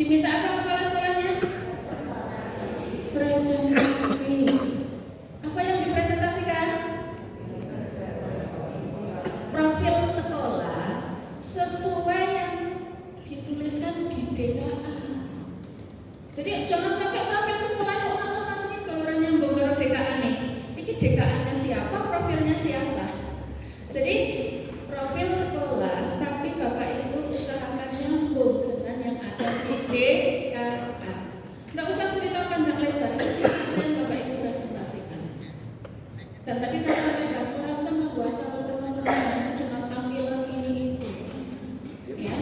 Diminta apa kepala sekolahnya? Presentasi. Apa yang dipresentasikan? Profil sekolah sesuai yang dituliskan di DKA. Jadi jangan sampai profil sekolah kok malah ini kalau orang nyambung karo DKA nih. Ini DKA-nya siapa, profilnya siapa. Jadi profil sekolah, tapi Bapak Ibu usahakan nyambung dengan yang ada di DKA. Nggak usah cerita panjang lebar, yang Bapak Ibu presentasikan. Dan tadi saya sampaikan, orang usah nggak acara teman-teman dengan tampilan ini itu. Ya.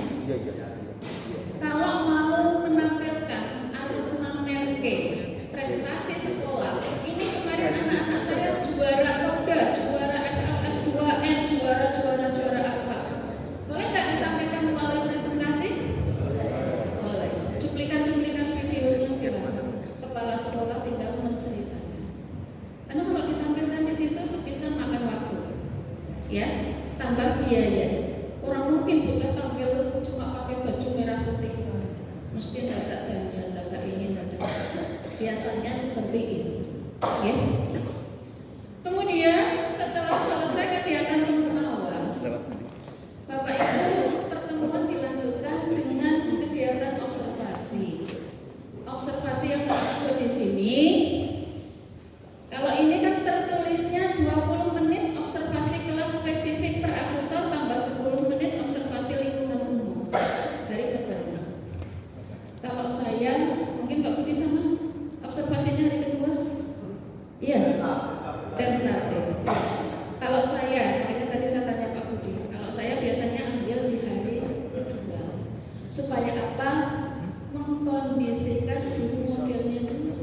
Kalau mau menampilkan prestasi sekolah, ini kemarin anak-anak saya juara Roda, juara FLS 2N, juara apa? Boleh nggak ditampilkan melalui presentasi? Boleh. Cuplikan videonya silakan. Kepala sekolah tinggal menceritakan. Karena kalau ditampilkan di situ sebisa makan waktu, ya, tambah biaya. Orang mungkin bocah tampil cuma pakai baju merah putih, mesti dadak ini dadak. Biasanya seperti ini, ya. Kemudian setelah selesai kegiatan pertemuan awal, Bapak Ibu, pertemuan dilanjutkan dengan kegiatan observasi. Observasi yang disebut di sini, kalau ini kan tertulisnya 20 menit observasi kelas spesifik per asesor tambah 10 menit observasi lingkungan umum dari pertemuan. Kalau saya, mungkin Pak Budi sama observasinya hari kedua? Iya. Dan benar. Kalau saya, makanya tadi saya tanya Pak Budi, kalau saya biasanya ambil di hari kedua. Supaya apa? Mengkondisikan guru modelnya dulu.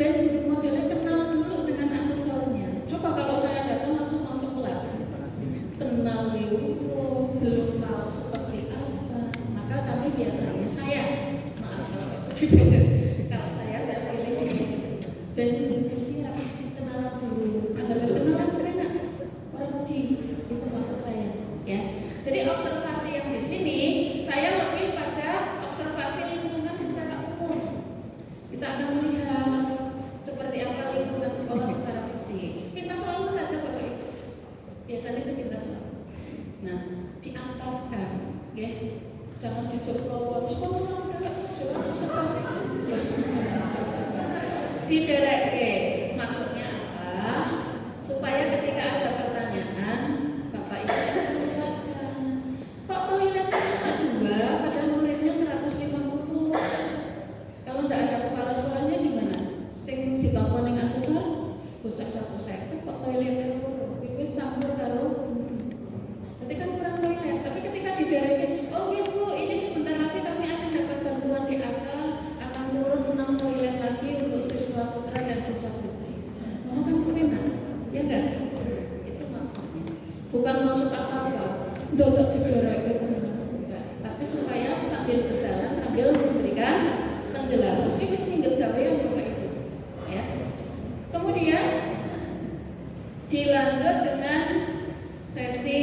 Dan guru modelnya kenal dulu dengan asesornya. Coba kalau saya datang langsung masuk kelas, kenal Wiro, belum tahu seperti apa, maka kami biasanya maaf kalau saya pilih dan gurunya siap kenalan dulu agar bisa kenalan enak orang di itu maksud saya, ya. Jadi observasi yang di sini saya lebih pada observasi lingkungan secara umum. Kita akan melihat seperti apa lingkungan sekolah secara fisik. Sepintas lalu saja Bapak Ibu. Biasanya sepintas lalu. Nah, diangkatkan, ya. Jangan dicoba sekolah jangan observasi. Didereke, maksudnya apa? Supaya ketika ada pertanyaan, Bapak Ibu bisa menjelaskan. Kok toiletnya cuma 2, padahal muridnya 150? Kalau tidak ada kepala sekolahnya gimana? Sing dibangun dengan asesor, bocah 150 kok toiletnya itu campur kalau nanti kan kurang toilet. Tapi ketika didereke, oh Bu, ini sebentar lagi kami akan dapat bantuan DAK, akan turun 6 toilet lagi untuk siswa putra dan siswa putri. Mau kan enak, ya enggak? Itu maksudnya. Bukan maksud apa-apa, dodok didereke enggak. Tapi supaya sambil berjalan sambil memberikan penjelasan. Ini mesti nggak gawean Bapak Ibu, ya. Kemudian dilanjut dengan sesi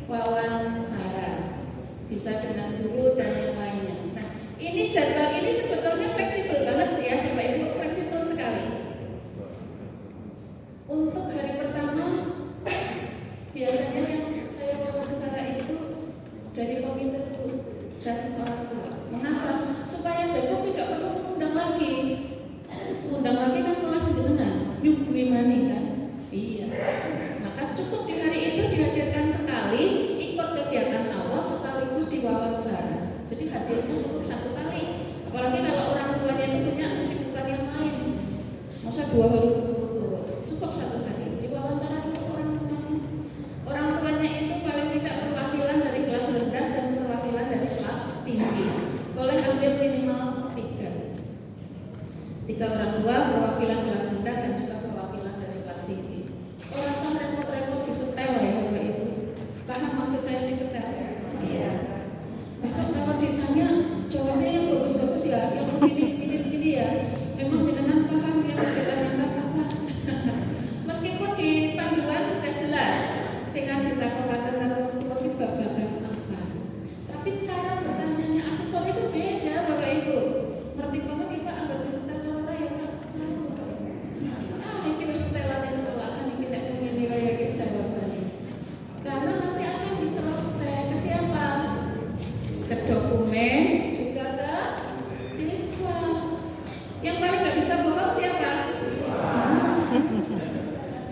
wawancara, bisa dengan guru dan yang lainnya. Nah, ini jadwal ini sebetulnya fleksibel banget ya Bapak Ibu, fleksibel sekali. Untuk hari pertama biasanya yang saya wawancara itu dari komite guru dan orang tua. Mengapa? Supaya besok tidak perlu mengundang lagi. Undang lagi kan kelas jenengan, nyuguhi maning kan? Iya. Maka cukup di hari itu dihadirkan sekali, ikut kegiatan awal sekaligus diwawancara. Jadi hadirnya cukup 1 kali. Apalagi kalau orang tuanya itu punya kesibukan yang lain. Masa 2 hari berturut-turut, cukup 1 hari. Diwawancara dulu orang tuanya. Orang tuanya itu paling tidak perwakilan dari kelas rendah dan perwakilan dari kelas tinggi. Boleh ambil minimal 3 orang tua, perwakilan kelas rendah dan juga perwakilan dari kelas tinggi. Orang sama repot-repot disetel ya Bapak Ibu. Paham maksud saya disetel? Iya. Besok kalau ditanya jawabnya yang bagus-bagus ya, yang begini ya. Memang dengan paham yang ditanyakan apa? Meskipun di panduan sudah jelas, sehingga ditakutkan orang tua itu babagan apa. Tapi cara bertanyanya asesor itu beda Bapak Ibu. ke dokumen, juga ke siswa. Yang paling nggak bisa bohong siapa?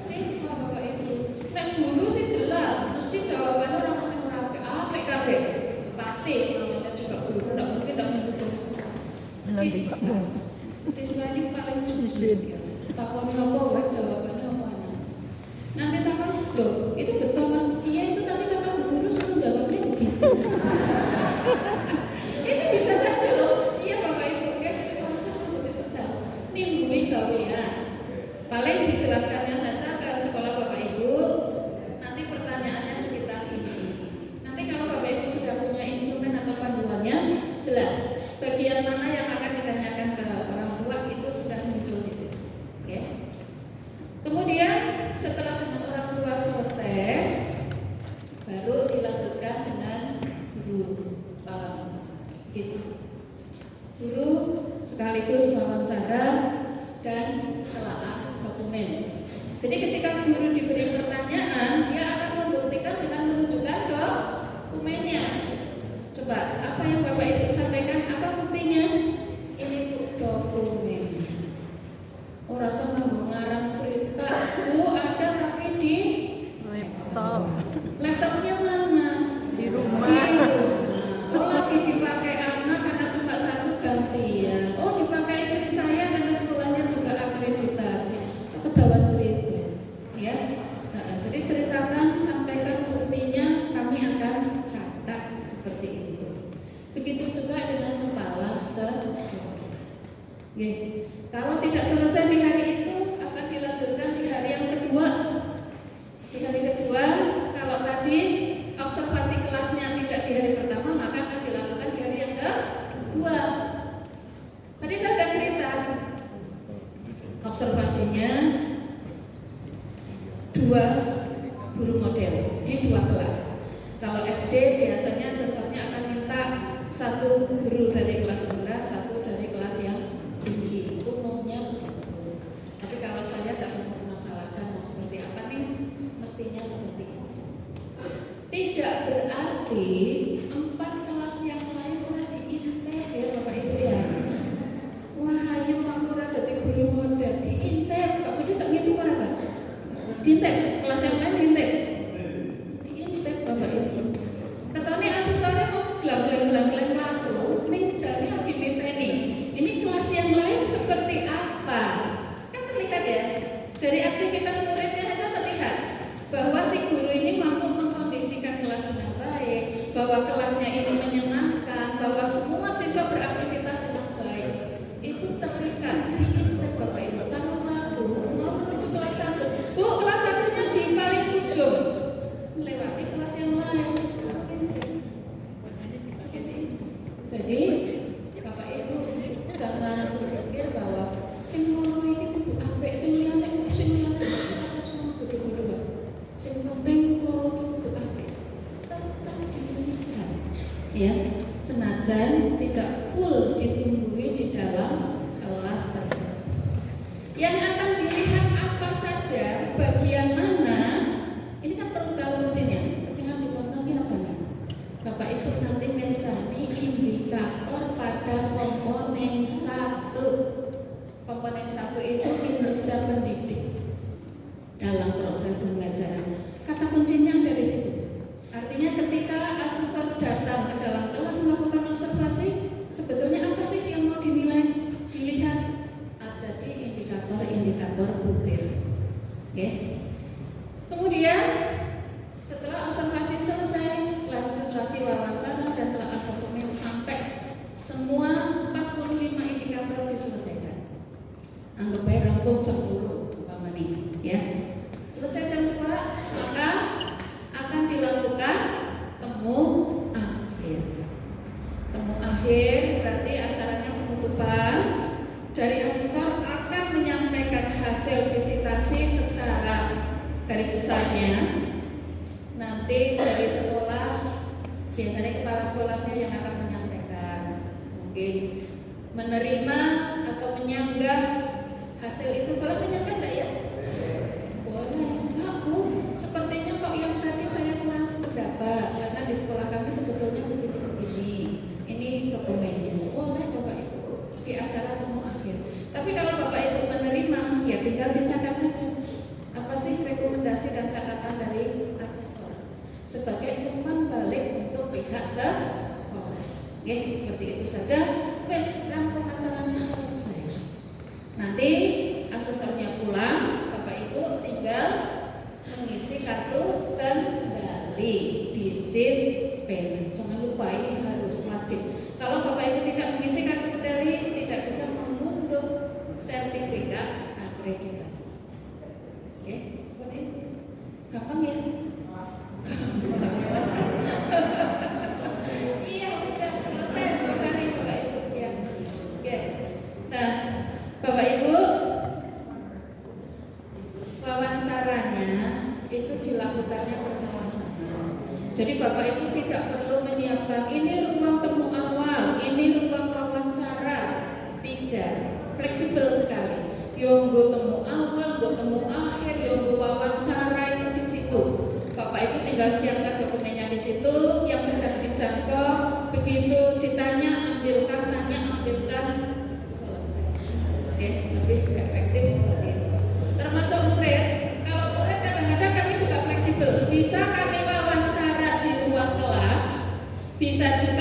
Siswa, Bapak Ibu. Nek guru sih jelas, mesti jawabannya orang masih merapi. PKB pasti namanya juga guru, nggak mungkin nggak mendukung semua. Siswa ini paling jujur biasa. Takon apa wae jawabannya apa? Nanti takon, loh itu betul Mas? Iya itu, tapi kata Bu Guru suruh jawabnya begitu. Ini bisa saja loh. Iya Bapak Ibu, ya jadi kamu sudah sedang mingguin gawean. Paling dijelaskannya saja ke sekolah Bapak Ibu. Nanti pertanyaannya sekitar ini. Nanti kalau Bapak Ibu sudah punya instrumen atau panduannya, jelas bagian mana yang akan ditanyakan ke orang tua itu sudah muncul di situ. Oke. Kemudian setelah dengan orang tua selesai, baru dilanjutkan dengan guru kepala sekolah. Gitu. Guru sekaligus wawancara dan telaah dokumen. Jadi ketika guru diberi pertanyaan, dia akan membuktikan dengan menunjukkan dokumennya. Coba, apa yang Bapak Ibu sampaikan, apa buktinya? Ini dokumen. Oh rasa ngarang cerita, ada tapi di laptop. Laptopnya mana? Di rumah. Oh lagi dipakai anak karena cuma satu gantian. Oh dipakai istri saya karena sekolahnya juga akreditasi. Ketahuan cerita, ya. Nah, jadi ceritakan, sampaikan buktinya, kami akan catat seperti itu. Begitu juga dengan kepala sekolah. Kalau tidak selesai di hari itu, akan dilanjutkan di hari yang kedua. Di hari kedua, kalau tadi observasi kelasnya tidak di hari pertama, maka akan dilakukan di hari yang kedua. Tadi saya sudah cerita observasinya 2 guru model di 2 kelas. Kalau SD biasanya sesarnya akan minta 1 guru dari kelas rendah, 1 dari kelas yang tinggi. Umumnya begitu. Tapi kalau saya tidak mempermasalahkan mau seperti apa nih, mestinya seperti itu. Tidak berarti 4 kelas yang lain ora diintip ya Bapak Ibu ya. Wah, ayo aku ora dadi guru model diintip. Pak Budi sak ngitung ora, Pak? Diintip, kelas yang lain diintip. Diintip Bapak Ibu. Ketone asesornya mau gelang-gelang waktu, ning jane lagi diteni. Ini kelas yang lain seperti apa? Kan terlihat ya. Dari aktivitas muridnya aja terlihat bahwa si guru ini mampu mengkondisikan kelas dengan baik, bahwa kelasnya ini menyenangkan, bahwa semua siswa beraktivitas dengan baik. Itu terlihat diintip Bapak Ibu. Kalau lalu mau menuju kelas 1, Bu, kelas 1-nya di paling ujung, melewati kelas yang lain. Jadi Bapak Ibu jangan berpikir bahwa sing ngono iki kudu apik, sing liyane harus kudu-kudu Pak. Sing penting loro iki kudu apik. Tetap diberikan. Ya, senajan tidak full ditunggui di dalam kelas tersebut. Yang akan dilihat apa saja, bagian mana, ini kan perlu tahu kuncinya. Jangan dipotong apa nih? Bapak Ibu nanti mensani indikator pada komponen 1. Komponen 1 itu kinerja pendidik dalam proses pembelajaran. Kata kuncinya dari situ. Artinya ketika asesor datang ke dalam kelas melakukan observasi, sebetulnya apa sih yang mau dinilai, dilihat? Ada di indikator-indikator butir. Oke. Kemudian setelah observasi selesai, lanjut lagi wawancara dan telaah dokumen sampai semua 45 indikator diselesaikan. Anggap baik rampung jam 10 umpama nih, ya. Selesai jam 2, maka akan dilakukan temu akhir. Temu akhir berarti acaranya penutupan. Dari asesor akan menyampaikan hasil visitasi secara garis besarnya. Nanti dari sekolah, biasanya kepala sekolahnya yang akan menyampaikan. Mungkin menerima atau menyanggah hasil itu. Boleh menyanggah enggak ya? Boleh. Enggak Bu, sepertinya kok yang tadi saya kurang sependapat, karena di sekolah kami sebetulnya begini-begini. Oke, seperti itu saja. Wes, rampung acaranya selesai. Nanti asesornya pulang, Bapak Ibu tinggal mengisi kartu kendali. This is payment. Jangan lupa ini harus wajib. Kalau Bapak Ibu tidak mengisi kartu kendali, tidak bisa mengunduh sertifikat akreditasi. Oke, seperti itu. Gampang ya? Iya, sudah selesai sekali Bapak Ibu. Ya. Oke. Nah, Bapak Ibu, wawancaranya itu dilakukannya bersama-sama. Jadi Bapak Ibu tidak perlu menyiapkan ini ruang temu awal, ini ruang wawancara. Tidak, fleksibel sekali. Yonggo temu awal, go temu akhir, yonggo wawancara itu di situ. Bapak Ibu tinggal siapkan dokumennya di situ, yang mudah dijangkau. Begitu ditanya, ambilkan, tanya, ambilkan, selesai. Oke, lebih efektif seperti itu. Termasuk murid, kalau murid kadang-kadang kami juga fleksibel. Bisa kami wawancara di ruang kelas, bisa juga